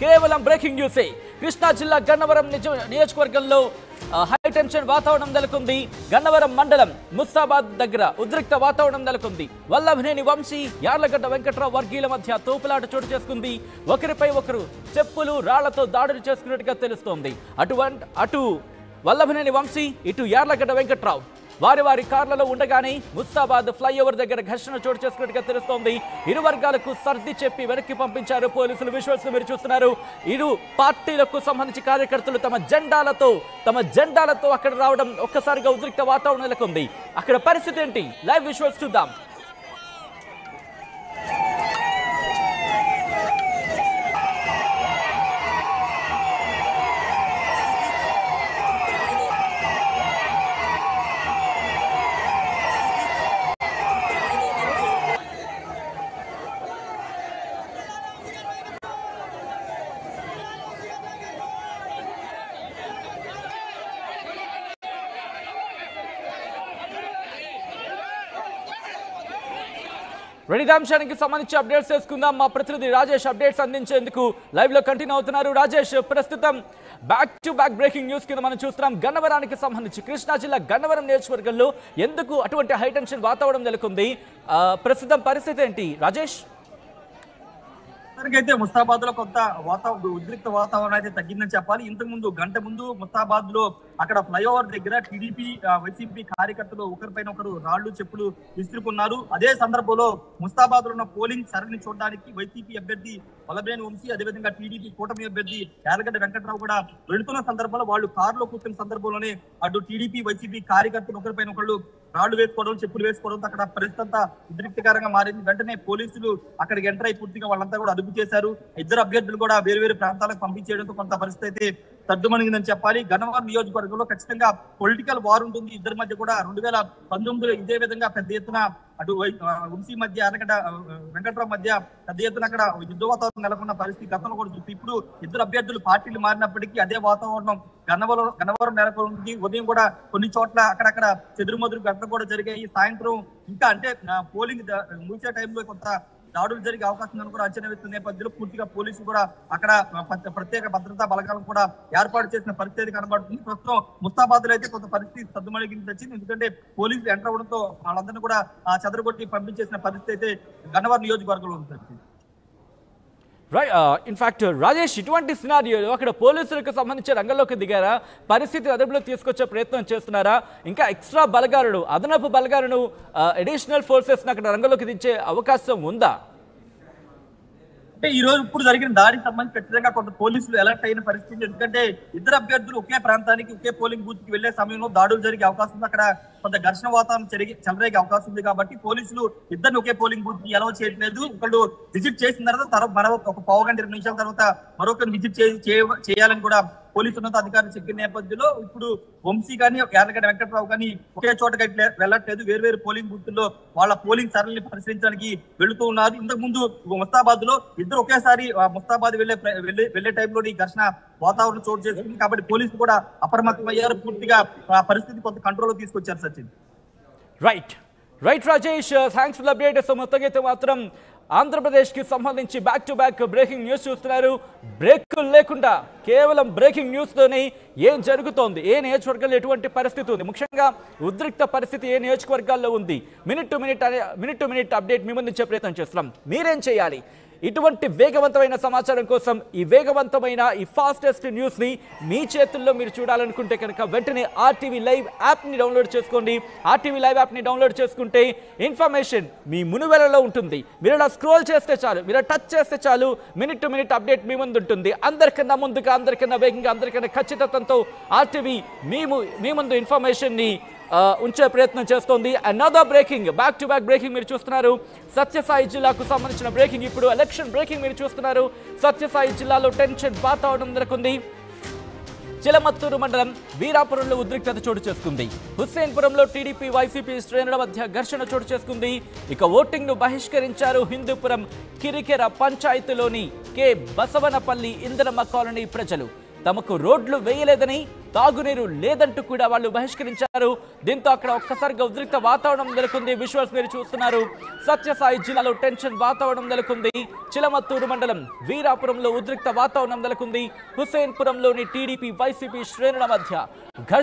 కేవలం breaking news. Krishna జిల్లా గన్నవరం నియోజకవర్గంలో హై టెన్షన్ వాతావరణం నెలకొంది. గన్నవరం మండలం ముస్తాబాద్ దగ్గర ఉద్రిక్త వాతావరణం నెలకొంది. వల్లభనేని వంశీ, యార్లగడ్డ వెంకట్రావు వర్గీయుల మధ్య తోపులాట చోటు చేసుకుంది. ఒకరిపై ఒకరు చెప్పులు రాళ్లతో దాడులు చేసుకున్నట్టుగా తెలుస్తోంది. అటు వల్లభనేని వంశీ, ఇటు యార్లగడ్డ వెంకట్రావు వారి కార్లలో ఉండగానే ముస్తాబాద్ ఫ్లైఓవర్ దగ్గర ఘర్షణ చోటు చేసుకున్నట్టుగా తెలుస్తోంది. ఇరు వర్గాలకు సర్ది చెప్పి వెనక్కి పంపించారు పోలీసులు. విజువల్స్ మీరు చూస్తున్నారు. ఇరు పార్టీలకు సంబంధించి కార్యకర్తలు తమ జెండాలతో అక్కడ రావడం ఒక్కసారిగా ఉద్రిక్త వాతావరణం నెలకొంది. అక్కడ పరిస్థితి ఏంటి? లైవ్ విజువల్స్ చూద్దాం. అంశానికి సంబంధించి అప్డేట్స్ చేసుకుందాం. మా ప్రతినిధి రాజేష్ అప్డేట్స్ అందించేందుకు లైవ్ లో కంటిన్యూ అవుతున్నారు. రాజేష్, ప్రస్తుతం back to back breaking news కింద మనం చూస్తున్నాం. గన్నవరానికి సంబంధించి కృష్ణా జిల్లా గన్నవరం నియోజకవర్గంలో ఎందుకు అటువంటి హై టెన్షన్ వాతావరణం నెలకొంది? ప్రస్తుతం పరిస్థితి ఏంటి రాజేష్? అయితే ముస్తాబాద్ లో కొంత ఉద్రిక్త వాతావరణం అయితే తగ్గిందని చెప్పాలి. ఇంతకు ముందు గంట ముందు ముస్తాబాద్ లో అక్కడ ఫ్లైఓవర్ దగ్గర టీడీపీ వైసీపీ కార్యకర్తలు ఒకరిపైన ఒకరు రాళ్లు చెప్పులు విసురుకున్నారు. అదే సందర్భంలో ముస్తాబాద్ లో ఉన్న పోలింగ్ సరళిని చూడడానికి వైసీపీ అభ్యర్థి వల్లభనేని వంశీ, అదేవిధంగా టీడీపీ కూటమి అభ్యర్థి యార్లగడ్డ వెంకట్రావు కూడా వెళుతున్న సందర్భంలో వాళ్ళు కారులో కూర్చున్న సందర్భంలోనే అటు టీడీపీ వైసీపీ కార్యకర్తలు ఒకరిపైన ఒకళ్ళు రాళ్లు వేసుకోవడం, చెప్పులు వేసుకోవడంతో అక్కడ పరిస్థితి అంతా ఉద్రిక్తకరంగా మారింది. వెంటనే పోలీసులు అక్కడికి ఎంటర్ అయి పూర్తిగా వాళ్ళంతా కూడా అదుపు చేశారు. ఇద్దరు అభ్యర్థులు కూడా వేరు ప్రాంతాలకు పంపించేయడంతో కొంత పరిస్థితి అయితే సర్దుమణిగిందని చెప్పాలి. గన్నవరం నియోజకవర్గంలో ఖచ్చితంగా పొలిటికల్ వార్ ఉంటుంది. ఇద్దరి మధ్య కూడా 2019లో ఇదే విధంగా పెద్ద ఎత్తున అటు వంశీ మధ్య, యార్లగడ్డ వెంకట్రావు మధ్య పెద్ద ఎత్తున అక్కడ యుద్ధ వాతావరణం నెలకొన్న పరిస్థితి గతంలో కూడా చూస్తుంది. ఇప్పుడు ఇద్దరు అభ్యర్థులు పార్టీలు మారినప్పటికీ అదే వాతావరణం గన్నవరం నెలకొంది. ఉదయం కూడా కొన్ని చోట్ల అక్కడక్కడ చెదురుమదురు ఘటనలు కూడా జరిగాయి. సాయంత్రం ఇంకా అంటే పోలింగ్ ముగిసే టైంలో కొంత దాడులు జరిగే అవకాశం ఉందని కూడా అంచనా వేస్తున్న నేపథ్యంలో పూర్తిగా పోలీసులు కూడా అక్కడ ప్రత్యేక భద్రతా బలగాలను కూడా ఏర్పాటు చేసిన పరిస్థితి కనబడుతుంది. ప్రస్తుతం ముస్తాబాద్ లో అయితే కొంత పరిస్థితి సద్దుమణిగింది వచ్చింది. ఎందుకంటే పోలీసులు ఎంటర్ అవడంతో వాళ్ళందరినీ కూడా చెదరగొట్టి పంపించేసిన పరిస్థితి అయితే గన్నవరం నియోజకవర్గంలో ఉంటుంది. ఇన్ఫాక్ట్ రాజేష్, ఇటువంటి సినారియోలో అక్కడ పోలీసులకు సంబంధించి రంగంలోకి దిగారా? పరిస్థితి అదుపులోకి తీసుకొచ్చే ప్రయత్నం చేస్తున్నారా? ఇంకా ఎక్స్ట్రా బలగాలను, అదనపు బలగాలను, అడిషనల్ ఫోర్సెస్ అక్కడ రంగంలోకి దించే అవకాశం ఉందా? అంటే ఈ రోజు ఇప్పుడు జరిగిన దాడికి సంబంధించి ఖచ్చితంగా కొంత పోలీసులు అలర్ట్ అయిన పరిస్థితి. ఎందుకంటే ఇద్దరు అభ్యర్థులు ఒకే ప్రాంతానికి ఒకే పోలింగ్ బూత్ కి వెళ్లే సమయంలో దాడులు జరిగే అవకాశం ఉంది. అక్కడ కొంత ఘర్షణ వాతావరణం చెలరేగే అవకాశం ఉంది. కాబట్టి పోలీసులు ఇద్దరిని ఒకే పోలింగ్ బూత్ కి అలౌ చేయట్లేదు. ఒకళ్ళు విజిట్ చేసిన తర్వాత మరో ఒక పావు గంట 20 నిమిషాల తర్వాత మరొకరిని విజిట్ చేయాలని కూడా పోలీసు ఉన్నత అధికారులు చెప్పిన నేపథ్యంలో ఇప్పుడు వంశీ కానీ యార్లగడ్డ వెంకట్రావు కానీ ఒకే చోటకి వెళ్ళట్లేదు. వేరు పోలింగ్ బూత్ల్లో వాళ్ళ పోలింగ్ సరళిని పరిశీలించడానికి వెళుతూ ఉన్నారు. ఇంతకు ముందు ముస్తాబాద్ లో ఇద్దరు ఒకేసారి ముస్తాబాద్ వెళ్లే టైంలో ఈ ఘర్షణ వాతావరణం చోటు చేసుకుంది. కాబట్టి పోలీసులు కూడా అప్రమత్తమయ్యారు. పూర్తిగా పరిస్థితి కొంత కంట్రోల్ తీసుకొచ్చారు. Sachin right Rajesh, thanks for the update. So మొత్తంగా అయితే మాత్రం ఆంధ్రప్రదేశ్కి సంబంధించి back to back breaking news చూస్తున్నారు. బ్రేకులు లేకుండా కేవలం బ్రేకింగ్ న్యూస్తోనే ఏం జరుగుతోంది, ఏ నియోజకవర్గాల్లో ఎటువంటి పరిస్థితి ఉంది, ముఖ్యంగా ఉద్రిక్త పరిస్థితి ఏ నియోజకవర్గాల్లో ఉంది, మినిట్ టు మినిట్ అప్డేట్ మీ ముందు ఇచ్చే ప్రయత్నం చేస్తున్నాం. మీరేం చేయాలి? ఇటువంటి వేగవంతమైన సమాచారం కోసం ఈ ఫాస్టెస్ట్ న్యూస్ని మీ చేతుల్లో మీరు చూడాలనుకుంటే కనుక వెంటనే RTV లైవ్ యాప్ని డౌన్లోడ్ చేసుకోండి. RTV లైవ్ యాప్ని డౌన్లోడ్ చేసుకుంటే ఇన్ఫర్మేషన్ మీ మునువెలలో ఉంటుంది. మీరు ఇలా స్క్రోల్ చేస్తే చాలు, మీరు టచ్ చేస్తే చాలు, మినిట్ టు మినిట్ అప్డేట్ మీ ముందు ఉంటుంది. అందరికన్నా ముందుగా, అందరికన్నా వేగంగా, అందరికన్నా ఖచ్చితత్వంతో RTV మీ ముందు ఇన్ఫర్మేషన్ని ఉంచే ప్రయత్నం చేస్తోంది. Another breaking, back to back breaking మీరు చూస్తున్నారు. సత్యసాయి జిల్లాకు సంబంధించిన బ్రేకింగ్, ఇప్పుడు ఎలక్షన్ బ్రేకింగ్ మీరు చూస్తున్నారు. సత్యసాయి జిల్లాలో టెన్షన్ వాతావరణం నెలకొంది. చిలమత్తూరు మండలం వీరాపురంలో ఉద్రిక్తత చోటు చేసుకుంది. హుస్సేన్పురంలో టీడీపీ వైసీపీ శ్రేణుల మధ్య ఘర్షణ చోటు చేసుకుంది. ఇక ఓటింగ్ ను బహిష్కరించారు హిందూపురం కిరికెర పంచాయతీలోని కె బసవనపల్లి ఇందరమ్మ కాలనీ ప్రజలు. తమకు రోడ్లు వేయలేదని, తాగునీరు లేదంటూ కూడా వాళ్ళు బహిష్కరించారు. దీంతో అక్కడ ఒక్కసారిగా ఉద్రిక్త వాతావరణం నెలకొంది. విజువల్స్ మీరు చూస్తున్నారు. సత్యసాయి జిల్లాలో టెన్షన్ వాతావరణం నెలకొంది. చిలమత్తూరు మండలం వీరాపురంలో ఉద్రిక్త వాతావరణం నెలకొంది. హుసేన్పురంలోని టీడీపీ వైసీపీ శ్రేణుల మధ్య ఘర్షణ